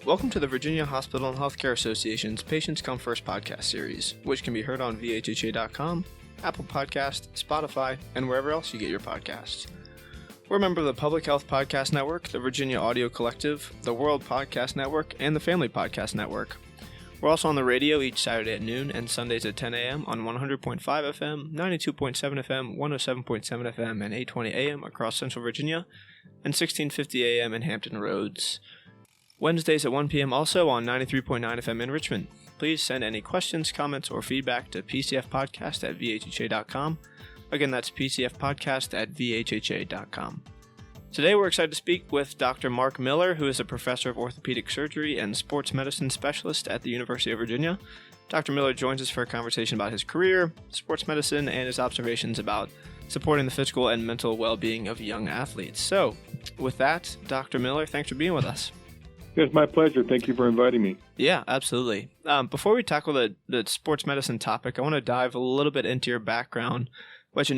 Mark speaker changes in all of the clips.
Speaker 1: Welcome to the Virginia Hospital and Healthcare Association's Patients Come First podcast series, which can be heard on VHHA.com, Apple Podcast, Spotify, and wherever else you get your podcasts. We're a member of the Public Health Podcast Network, the Virginia Audio Collective, the World Podcast Network, and the Family Podcast Network. We're also on the radio each Saturday at noon and Sundays at 10 a.m. on 100.5 FM, 92.7 FM, 107.7 FM, and 820 a.m. across Central Virginia, and 1650 a.m. in Hampton Roads. Wednesdays at 1 p.m. also on 93.9 FM in Richmond. Please send any questions, comments, or feedback to pcfpodcast@vhha.com. Again, that's pcfpodcast@vhha.com. Today we're excited to speak with Dr. Mark Miller, who is a professor of orthopedic surgery and sports medicine specialist at the University of Virginia. Dr. Miller joins us for a conversation about his career, sports medicine, and his observations about supporting the physical and mental well-being of young athletes. So, with that, Dr. Miller, thanks for being with us.
Speaker 2: It's my pleasure. Thank you for inviting me.
Speaker 1: Yeah, absolutely. Before we tackle the sports medicine topic, I want to dive a little bit into your background, which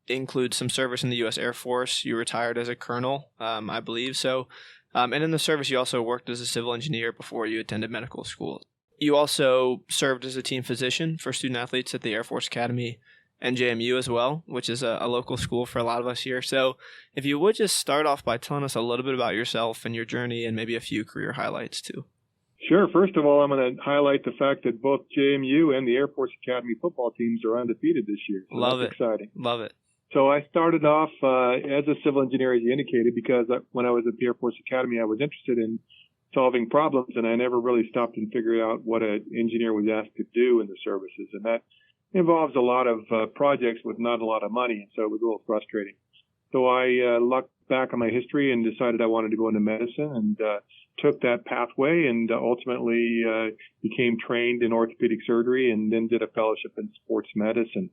Speaker 1: includes some service in the U.S. Air Force. You retired as a colonel, I believe. So, and in the service, you also worked as a civil engineer before you attended medical school. You also served as a team physician for student athletes at the Air Force Academy and JMU as well, which is a local school for a lot of us here. So if you would just start off by telling us a little bit about yourself and your journey and maybe a few career highlights too.
Speaker 2: Sure. First of all, I'm going to highlight the fact that both JMU and the Air Force Academy football teams are undefeated this year. So
Speaker 1: Love
Speaker 2: that's
Speaker 1: it.
Speaker 2: Exciting.
Speaker 1: Love it.
Speaker 2: So I started off as a civil engineer, as you indicated, because when I was at the Air Force Academy, I was interested in solving problems, and I never really stopped and figured out what an engineer was asked to do in the services. And that involves a lot of projects with not a lot of money, and so it was a little frustrating. So I looked back on my history and decided I wanted to go into medicine, and took that pathway, and ultimately became trained in orthopedic surgery, and then did a fellowship in sports medicine.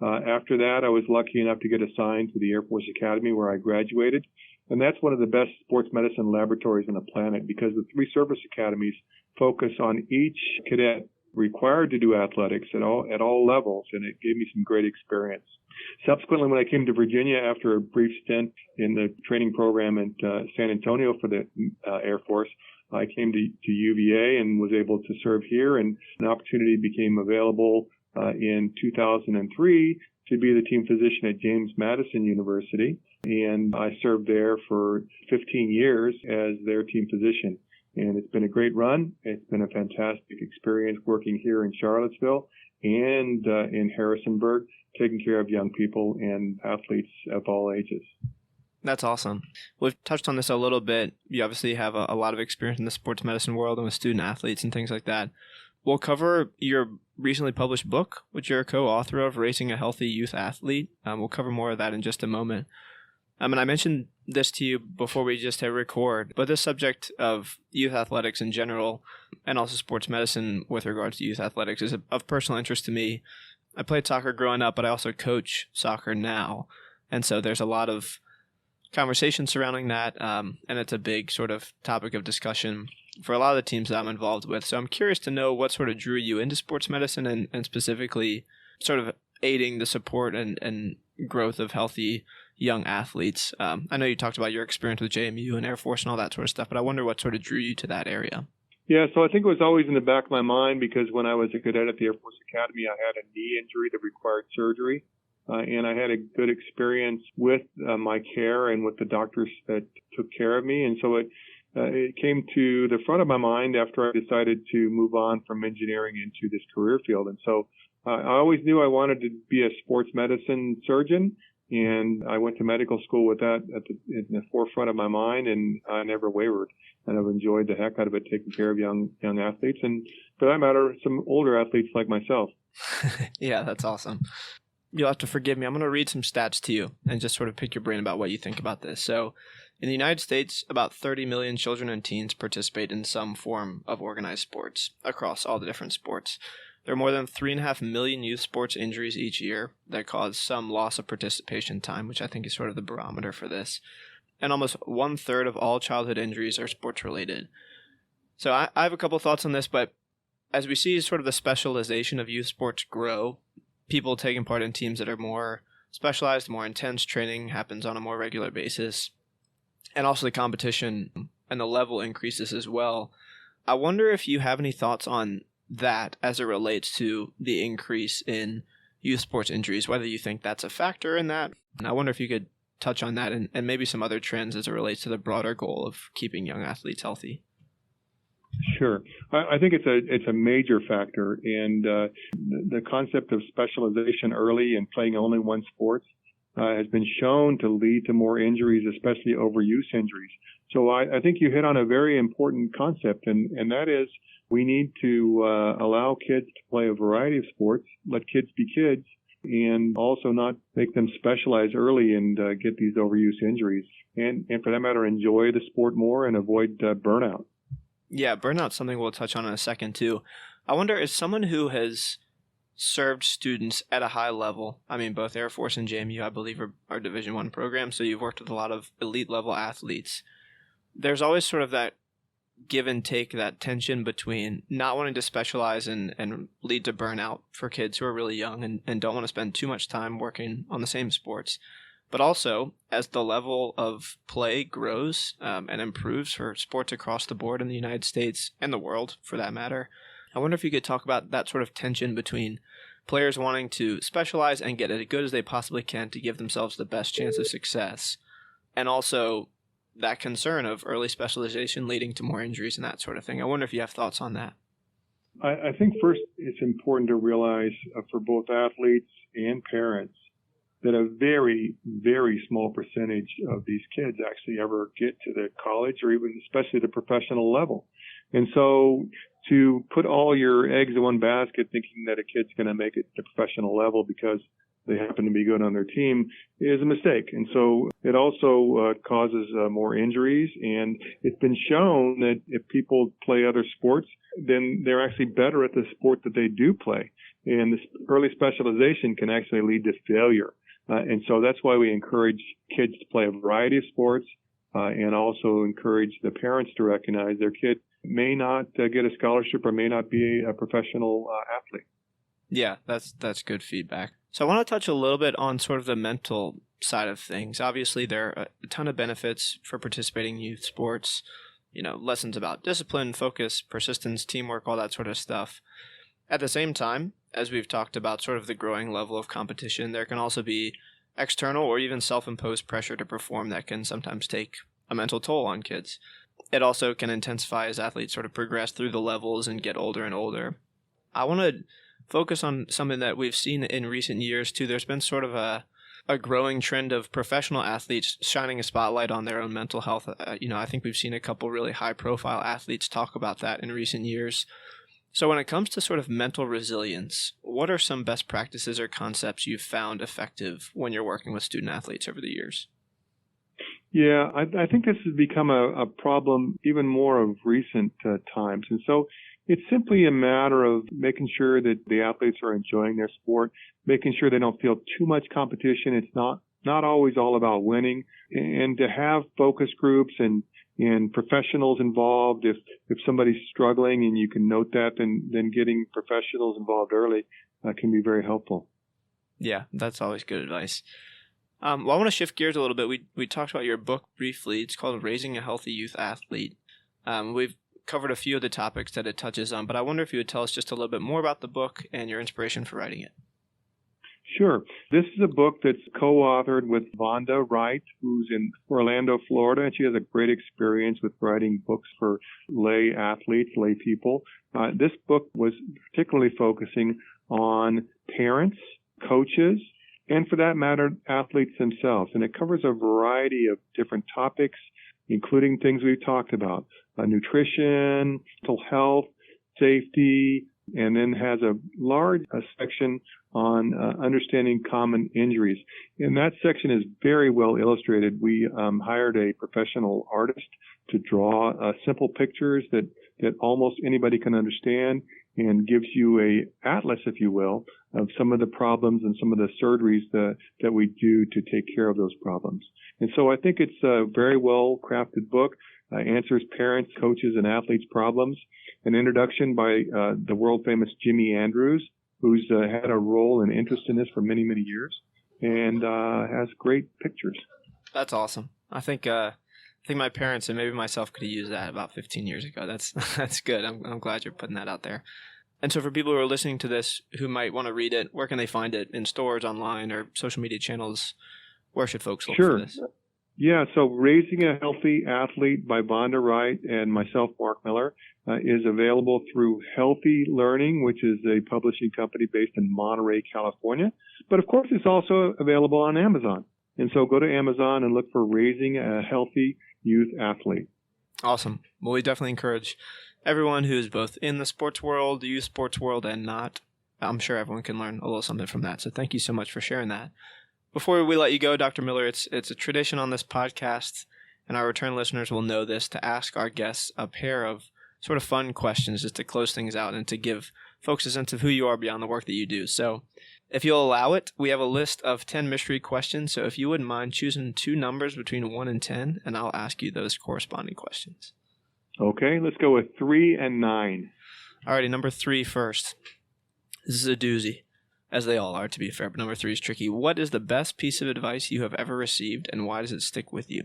Speaker 2: After that, I was lucky enough to get assigned to the Air Force Academy, where I graduated, and that's one of the best sports medicine laboratories on the planet, because the three service academies focus on each cadet required to do athletics at all levels, and it gave me some great experience. Subsequently, when I came to Virginia after a brief stint in the training program at San Antonio for the Air Force, I came to UVA and was able to serve here, and an opportunity became available in 2003 to be the team physician at James Madison University, and I served there for 15 years as their team physician. And it's been a great run. It's been a fantastic experience working here in Charlottesville and in Harrisonburg, taking care of young people and athletes of all ages.
Speaker 1: That's awesome. We've touched on this a little bit. You obviously have a lot of experience in the sports medicine world and with student athletes and things like that. We'll cover your recently published book, which you're a co-author of, Raising a Healthy Youth Athlete. We'll cover more of that in just a moment. And I mentioned this to you before we just hit record, but this subject of youth athletics in general, and also sports medicine with regards to youth athletics, is of personal interest to me. I played soccer growing up, but I also coach soccer now. And so there's a lot of conversation surrounding that, and it's a big sort of topic of discussion for a lot of the teams that I'm involved with. So I'm curious to know what sort of drew you into sports medicine and specifically sort of aiding the support and growth of healthy young athletes. I know you talked about your experience with JMU and Air Force and all that sort of stuff, but I wonder what sort of drew you to that area.
Speaker 2: Yeah, so I think it was always in the back of my mind, because when I was a cadet at the Air Force Academy, I had a knee injury that required surgery. And I had a good experience with my care and with the doctors that took care of me. And so it came to the front of my mind after I decided to move on from engineering into this career field. And so I always knew I wanted to be a sports medicine surgeon. And I went to medical school with that in the forefront of my mind, and I never wavered. And I've enjoyed the heck out of it, taking care of young athletes, and for that matter, some older athletes like myself.
Speaker 1: Yeah, that's awesome. You'll have to forgive me. I'm going to read some stats to you and just sort of pick your brain about what you think about this. So in the United States, about 30 million children and teens participate in some form of organized sports across all the different sports. There are more than 3.5 million youth sports injuries each year that cause some loss of participation time, which I think is sort of the barometer for this. And almost 1/3 of all childhood injuries are sports-related. So I have a couple thoughts on this, but as we see sort of the specialization of youth sports grow, people taking part in teams that are more specialized, more intense training happens on a more regular basis, and also the competition and the level increases as well. I wonder if you have any thoughts on that as it relates to the increase in youth sports injuries, whether you think that's a factor in that. And I wonder if you could touch on that and maybe some other trends as it relates to the broader goal of keeping young athletes healthy.
Speaker 2: Sure. I think it's a major factor, and the concept of specialization early and playing only one sport has been shown to lead to more injuries, especially overuse injuries. So I think you hit on a very important concept, and that is we need to allow kids to play a variety of sports, let kids be kids, and also not make them specialize early and get these overuse injuries. And for that matter, enjoy the sport more and avoid burnout.
Speaker 1: Yeah, burnout's something we'll touch on in a second, too. I wonder, as someone who has served students at a high level, I mean, both Air Force and JMU, I believe, are Division I programs, so you've worked with a lot of elite-level athletes. There's always sort of that give and take, that tension between not wanting to specialize and lead to burnout for kids who are really young and don't want to spend too much time working on the same sports. But also, as the level of play grows and improves for sports across the board in the United States and the world, for that matter, I wonder if you could talk about that sort of tension between players wanting to specialize and get as good as they possibly can to give themselves the best chance of success, and also that concern of early specialization leading to more injuries and that sort of thing. I wonder if you have thoughts on that.
Speaker 2: I think first it's important to realize for both athletes and parents that a very, very small percentage of these kids actually ever get to the college or even especially the professional level. And so to put all your eggs in one basket thinking that a kid's going to make it to the professional level because they happen to be good on their team is a mistake. And so it also causes more injuries. And it's been shown that if people play other sports, then they're actually better at the sport that they do play. And this early specialization can actually lead to failure. And so that's why we encourage kids to play a variety of sports and also encourage the parents to recognize their kid may not get a scholarship or may not be a professional athlete.
Speaker 1: Yeah, that's good feedback. So I want to touch a little bit on sort of the mental side of things. Obviously, there are a ton of benefits for participating in youth sports, lessons about discipline, focus, persistence, teamwork, all that sort of stuff. At the same time, as we've talked about sort of the growing level of competition, there can also be external or even self-imposed pressure to perform that can sometimes take a mental toll on kids. It also can intensify as athletes sort of progress through the levels and get older and older. I want to focus on something that we've seen in recent years, too. There's been sort of a growing trend of professional athletes shining a spotlight on their own mental health. I think we've seen a couple really high-profile athletes talk about that in recent years. So when it comes to sort of mental resilience, what are some best practices or concepts you've found effective when you're working with student athletes over the years?
Speaker 2: Yeah, I think this has become a problem even more of recent times. And so it's simply a matter of making sure that the athletes are enjoying their sport, making sure they don't feel too much competition. It's not always all about winning, and to have focus groups and professionals involved. If somebody's struggling and you can note that, then getting professionals involved early can be very helpful.
Speaker 1: Yeah, that's always good advice. Well, I want to shift gears a little bit. We talked about your book briefly. It's called Raising a Healthy Youth Athlete. We've covered a few of the topics that it touches on, but I wonder if you would tell us just a little bit more about the book and your inspiration for writing it.
Speaker 2: Sure. This is a book that's co-authored with Vonda Wright, who's in Orlando, Florida, and she has a great experience with writing books for lay athletes, lay people. This book was particularly focusing on parents, coaches, and for that matter, athletes themselves. And it covers a variety of different topics, including things we've talked about, nutrition, mental health, safety, and then has a large section on understanding common injuries. And that section is very well illustrated. We hired a professional artist to draw simple pictures that almost anybody can understand and gives you a atlas, if you will, of some of the problems and some of the surgeries that we do to take care of those problems. And so I think it's a very well crafted book, answers parents, coaches, and athletes' problems. An introduction by the world famous Jimmy Andrews, who's had a role and interest in this for many, many years, and has great pictures.
Speaker 1: That's awesome. I think I think my parents and maybe myself could have used that about 15 years ago. That's good. I'm glad you're putting that out there. And so for people who are listening to this who might want to read it, where can they find it? In stores, online, or social media channels? Where should folks look for this?
Speaker 2: Yeah, so Raising a Healthy Athlete by Vonda Wright and myself, Mark Miller, is available through Healthy Learning, which is a publishing company based in Monterey, California. But of course, it's also available on Amazon. And so go to Amazon and look for Raising a Healthy Youth Athlete.
Speaker 1: Awesome. Well, we definitely encourage everyone who's both in the sports world, the youth sports world, and not. I'm sure everyone can learn a little something from that. So thank you so much for sharing that. Before we let you go, Dr. Miller, it's a tradition on this podcast, and our return listeners will know this, to ask our guests a pair of sort of fun questions just to close things out and to give folks a sense of who you are beyond the work that you do. So if you'll allow it, we have a list of 10 mystery questions. So if you wouldn't mind choosing two numbers between 1 and 10, and I'll ask you those corresponding questions.
Speaker 2: Okay, let's go with 3 and 9.
Speaker 1: Alrighty, number 3 first. This is a doozy, as they all are, to be fair, but number 3 is tricky. What is the best piece of advice you have ever received, and why does it stick with you?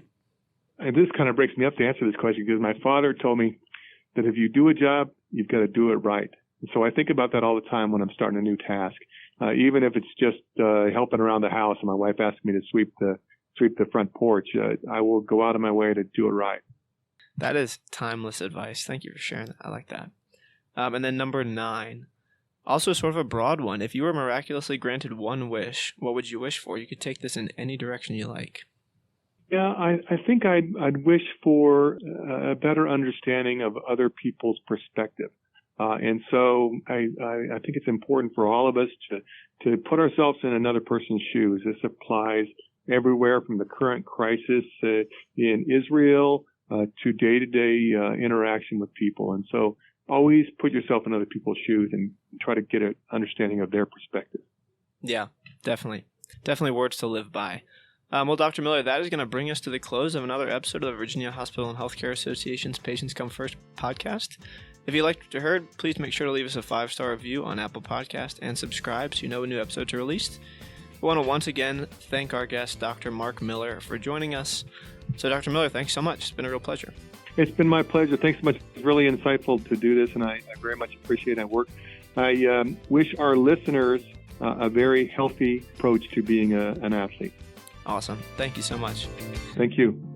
Speaker 2: And this kind of breaks me up to answer this question, because my father told me that if you do a job, you've got to do it right. And so I think about that all the time when I'm starting a new task. Even if it's just helping around the house and my wife asks me to sweep the front porch, I will go out of my way to do it right.
Speaker 1: That is timeless advice. Thank you for sharing that. I like that. And then number 9, also sort of a broad one. If you were miraculously granted one wish, what would you wish for? You could take this in any direction you like.
Speaker 2: Yeah, I think I'd wish for a better understanding of other people's perspective. And so I think it's important for all of us to put ourselves in another person's shoes. This applies everywhere from the current crisis in Israel to day-to-day interaction with people. And so always put yourself in other people's shoes and try to get an understanding of their perspective.
Speaker 1: Yeah, definitely. Definitely words to live by. Well, Dr. Miller, that is going to bring us to the close of another episode of the Virginia Hospital and Healthcare Association's Patients Come First podcast. If you liked what you heard, please make sure to leave us a 5-star review on Apple Podcast and subscribe so you know when new episodes are released. We want to once again thank our guest, Dr. Mark Miller, for joining us. So, Dr. Miller, thanks so much. It's been a real pleasure.
Speaker 2: It's been my pleasure. Thanks so much. It's really insightful to do this, and I very much appreciate that work. I wish our listeners a very healthy approach to being an athlete.
Speaker 1: Awesome. Thank you so much.
Speaker 2: Thank you.